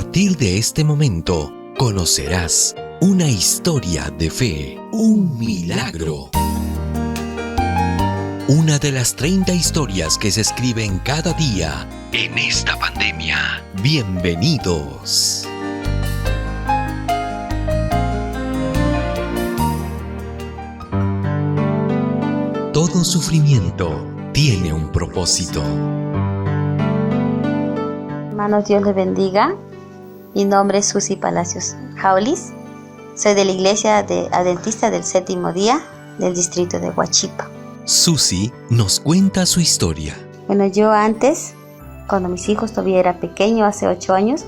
partir de este momento, conocerás una historia de fe, un milagro. Una de las 30 historias que se escriben cada día en esta pandemia. Bienvenidos. Todo sufrimiento tiene un propósito. Hermanos, Dios les bendiga. Mi nombre es Susi Palacios Jaulis. Soy de la Iglesia Adventista del Séptimo Día del distrito de Huachipa. Susi nos cuenta su historia. Bueno, yo antes, cuando mis hijos todavía eran pequeños, hace 8 años,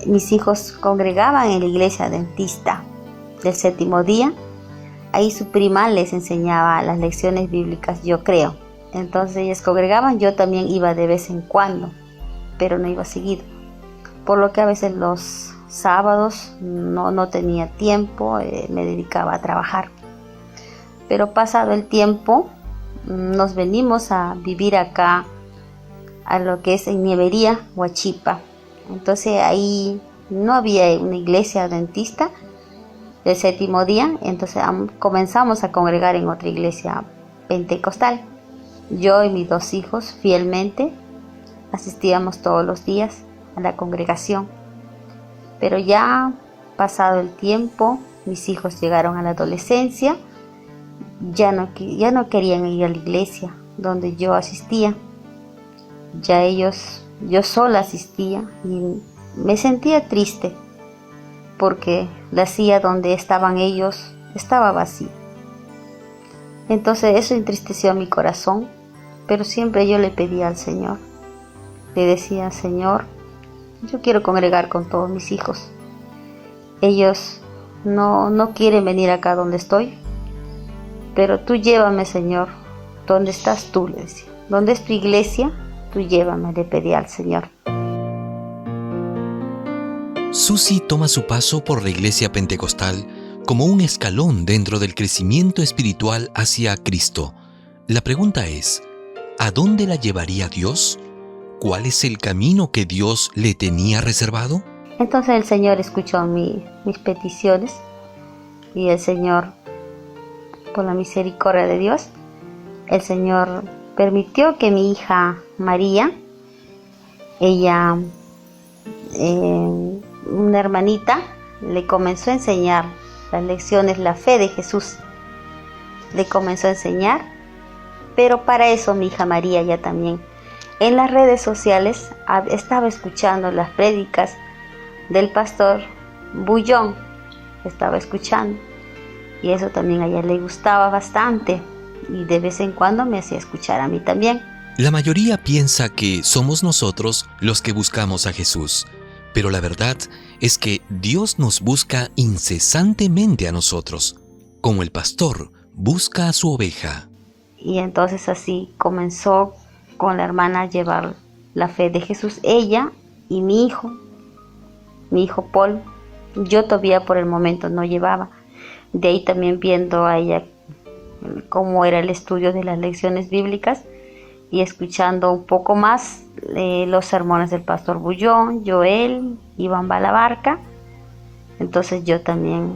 mis hijos congregaban en la Iglesia Adventista del Séptimo Día. Ahí su prima les enseñaba las lecciones bíblicas, yo creo. Entonces ellas congregaban, yo también iba de vez en cuando, pero no iba seguido. Por lo que a veces los sábados no tenía tiempo, me dedicaba a trabajar. Pero pasado el tiempo, nos venimos a vivir acá, a lo que es en Nievería, Huachipa. Entonces ahí no había una iglesia adventista del Séptimo Día, entonces comenzamos a congregar en otra iglesia pentecostal. Yo y mis 2 hijos fielmente asistíamos todos los días a la congregación. Pero ya pasado el tiempo, mis hijos llegaron a la adolescencia, ya no querían ir a la iglesia donde yo asistía. Yo sola asistía y me sentía triste porque la silla donde estaban ellos estaba vacía. Entonces eso entristeció a mi corazón, pero siempre yo le pedía al Señor. Le decía: Señor, yo quiero congregar con todos mis hijos. Ellos no quieren venir acá donde estoy, pero tú llévame, Señor. ¿Dónde estás tú?, le decía. ¿Dónde es tu iglesia? Tú llévame, le pedí al Señor. Susi toma su paso por la iglesia pentecostal como un escalón dentro del crecimiento espiritual hacia Cristo. La pregunta es, ¿a dónde la llevaría Dios? ¿Cuál es el camino que Dios le tenía reservado? Entonces el Señor escuchó mis peticiones y el Señor, por la misericordia de Dios, el Señor permitió que mi hija María, ella, una hermanita, le comenzó a enseñar las lecciones, la fe de Jesús. Le comenzó a enseñar, pero para eso mi hija María ya también en las redes sociales estaba escuchando las prédicas del pastor Bullón, estaba escuchando, y eso también a ella le gustaba bastante, y de vez en cuando me hacía escuchar a mí también. La mayoría piensa que somos nosotros los que buscamos a Jesús, pero la verdad es que Dios nos busca incesantemente a nosotros, como el pastor busca a su oveja. Y entonces así comenzó con la hermana a llevar la fe de Jesús, ella y mi hijo Paul. Yo todavía por el momento no llevaba. De ahí también viendo a ella cómo era el estudio de las lecciones bíblicas y escuchando un poco más los sermones del pastor Bullón, Joel, Iván Balabarca. Entonces yo también,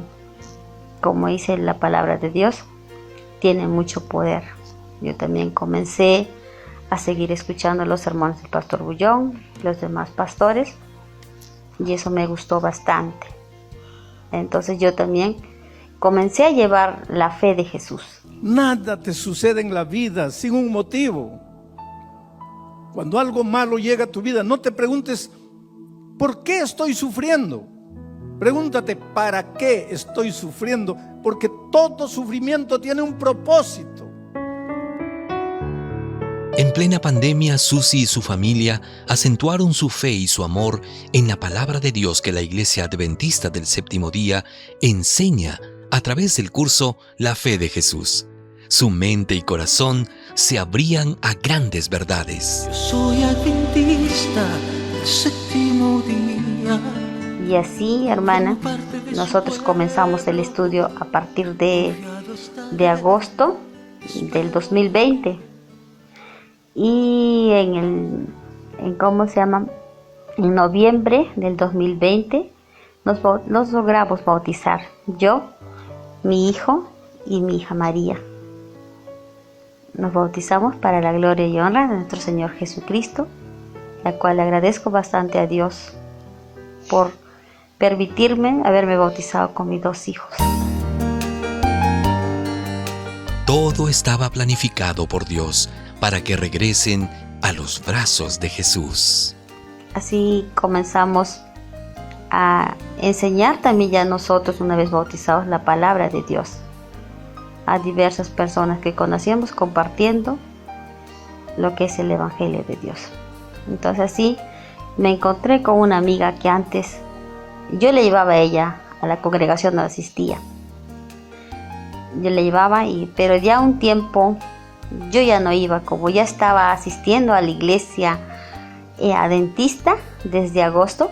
como dice la palabra de Dios, tiene mucho poder. Yo también comencé a seguir escuchando los sermones del pastor Bullón, los demás pastores, y eso me gustó bastante. Entonces yo también comencé a llevar la fe de Jesús. Nada te sucede en la vida sin un motivo. Cuando algo malo llega a tu vida, no te preguntes ¿por qué estoy sufriendo? Pregúntate ¿para qué estoy sufriendo? Porque todo sufrimiento tiene un propósito. En plena pandemia, Susi y su familia acentuaron su fe y su amor en la palabra de Dios que la Iglesia Adventista del Séptimo Día enseña a través del curso La Fe de Jesús. Su mente y corazón se abrían a grandes verdades. Yo soy adventista del Séptimo Día. Y así, hermana, nosotros comenzamos el estudio a partir de agosto del 2020. Y en En noviembre del 2020 nos logramos bautizar, yo, mi hijo y mi hija María. Nos bautizamos para la gloria y honra de nuestro Señor Jesucristo, la cual le agradezco bastante a Dios por permitirme haberme bautizado con mis 2 hijos. Todo estaba planificado por Dios para que regresen a los brazos de Jesús. Así comenzamos a enseñar también ya nosotros, una vez bautizados, la palabra de Dios a diversas personas que conocíamos, compartiendo lo que es el Evangelio de Dios. Entonces así me encontré con una amiga que antes yo le llevaba a ella a la congregación donde asistía. Yo le llevaba, pero ya un tiempo yo ya no iba, como ya estaba asistiendo a la iglesia adventista desde agosto,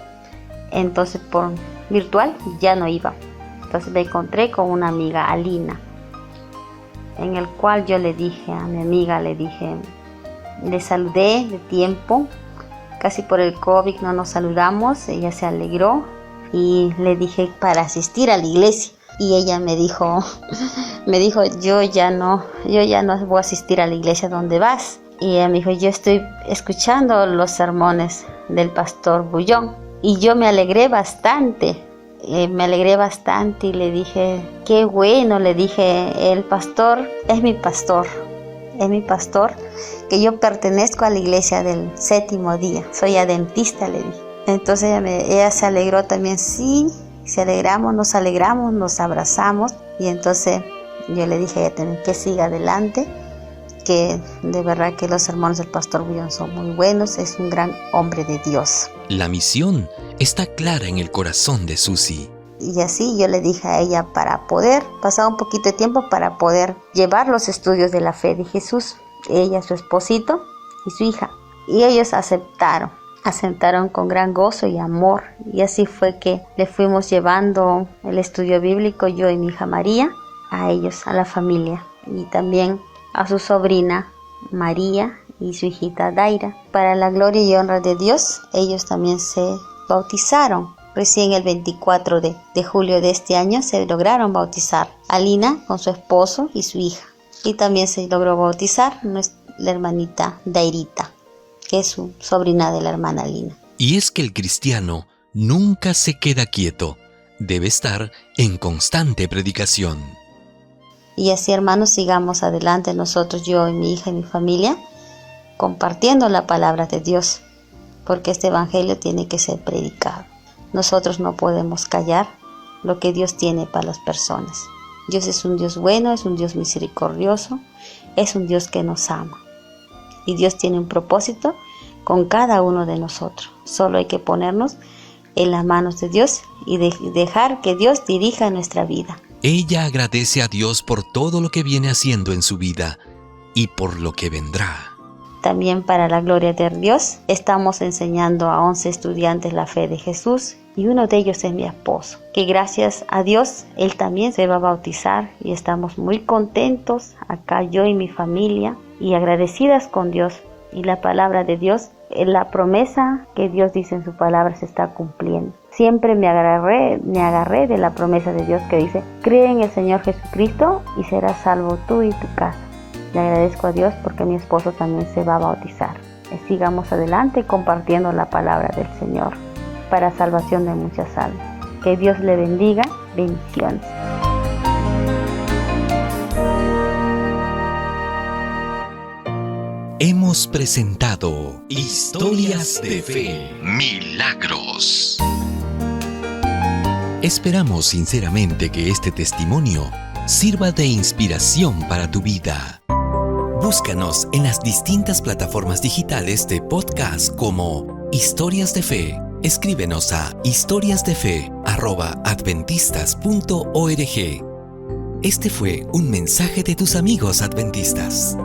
entonces por virtual ya no iba. Entonces me encontré con una amiga, Alina, en el cual yo le dije a mi amiga, le saludé de tiempo, casi por el COVID no nos saludamos, ella se alegró y le dije para asistir a la iglesia. Y ella me dijo, yo ya no voy a asistir a la iglesia donde vas. Y ella me dijo, yo estoy escuchando los sermones del pastor Bullón. Y yo me alegré bastante y le dije, qué bueno, le dije, el pastor es mi pastor, que yo pertenezco a la iglesia del séptimo día, soy adventista, le dije. Entonces ella se alegró también, sí. Nos alegramos, nos abrazamos, y entonces yo le dije que siga adelante, que de verdad que los sermones del pastor Bullón son muy buenos, es un gran hombre de Dios. La misión está clara en el corazón de Susi. Y así yo le dije a ella, para poder pasar un poquito de tiempo, para poder llevar los estudios de la fe de Jesús, ella, su esposito y su hija, y ellos aceptaron con gran gozo y amor, y así fue que le fuimos llevando el estudio bíblico, yo y mi hija María, a ellos, a la familia, y también a su sobrina María y su hijita Daira. Para la gloria y honra de Dios, ellos también se bautizaron. Recién el 24 de julio de este año se lograron bautizar Alina con su esposo y su hija, y también se logró bautizar la hermanita Dairita, que es su sobrina de la hermana Lina. Y es que el cristiano nunca se queda quieto, debe estar en constante predicación. Y así, hermanos, sigamos adelante nosotros, yo y mi hija y mi familia, compartiendo la palabra de Dios, porque este evangelio tiene que ser predicado. Nosotros no podemos callar lo que Dios tiene para las personas. Dios es un Dios bueno, es un Dios misericordioso, es un Dios que nos ama. Y Dios tiene un propósito con cada uno de nosotros. Solo hay que ponernos en las manos de Dios y dejar que Dios dirija nuestra vida. Ella agradece a Dios por todo lo que viene haciendo en su vida y por lo que vendrá. También, para la gloria de Dios, estamos enseñando a 11 estudiantes la fe de Jesús, y uno de ellos es mi esposo, que gracias a Dios él también se va a bautizar, y estamos muy contentos acá, yo y mi familia, y agradecidas con Dios. Y la palabra de Dios, la promesa que Dios dice en su palabra, se está cumpliendo. Siempre me agarré de la promesa de Dios que dice: cree en el Señor Jesucristo y serás salvo tú y tu casa. Le agradezco a Dios porque mi esposo también se va a bautizar. Sigamos adelante compartiendo la palabra del Señor para salvación de muchas almas. Que Dios le bendiga. Bendiciones. Hemos presentado Historias de Fe, Milagros. Esperamos sinceramente que este testimonio sirva de inspiración para tu vida. Búscanos en las distintas plataformas digitales de podcast como Historias de Fe. Escríbenos a historiasdefe@adventistas.org. Este fue un mensaje de tus amigos adventistas.